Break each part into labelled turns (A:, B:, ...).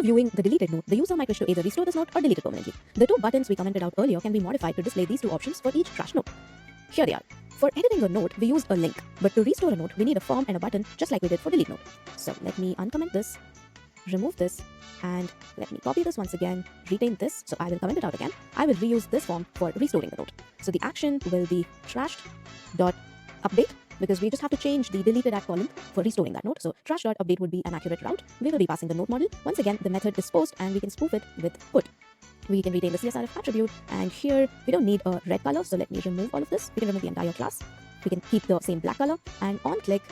A: After viewing the deleted node, the user might wish to either restore this node or delete it permanently. The two buttons we commented out earlier can be modified to display these two options for each trash node. Here they are. For editing a node, we used a link, but to restore a node, we need a form and a button just like we did for delete node. So let me uncomment this, remove this, and let me copy this once again, retain this, so I will comment it out again. I will reuse this form for restoring the node. So the action will be trash.update, because we just have to change the deleted at column for restoring that node. So trash.update would be an accurate route. We will be passing the node model. Once again, the method is post and we can spoof it with put. We can retain the CSRF attribute, and here we don't need a red color, so let me remove all of this. We can remove the entire class. We can keep the same black color, and on click,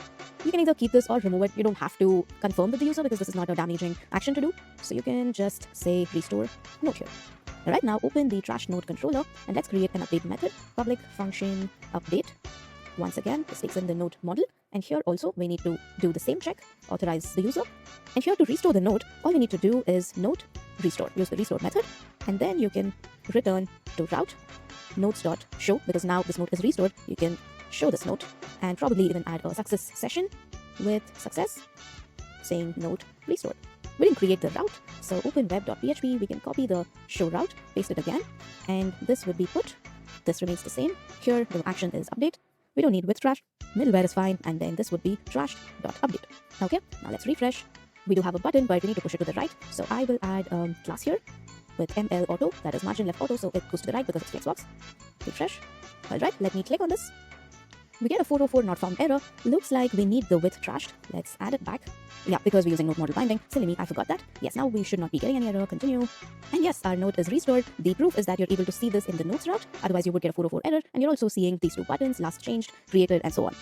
A: you can either keep this or remove it. You don't have to confirm with the user because this is not a damaging action to do. So you can just say restore node here. Alright, now open the trash node controller and let's create an update method, public function update. Once again, this takes in the node model, and here also we need to do the same check, authorize the user. And here to restore the node, all we need to do is node restore, use the restore method, and then you can return to route nodes.show, because now this node is restored. You can show this node and probably even add a success session with success saying node restored. We didn't create the route, so open web.php, we can copy the show route, paste it again, and this would be put. This remains the same. Here the action is update. We don't need with trash, middleware is fine, and then this would be trash.update. Okay, now let's refresh. We do have a button, but we need to push it to the right, so I will add a class here with ML auto, that is margin left auto, so it goes to the right because it's flexbox. Refresh. Alright, let me click on this. We get a 404 not found error. Looks like we need the with trashed. Let's add it back. Yeah, because we're using node model binding. Silly me, I forgot that. Yes, now we should not be getting any error. Continue. And yes, our node is restored. The proof is that you're able to see this in the nodes route. Otherwise, you would get a 404 error. And you're also seeing these two buttons, last changed, created, and so on.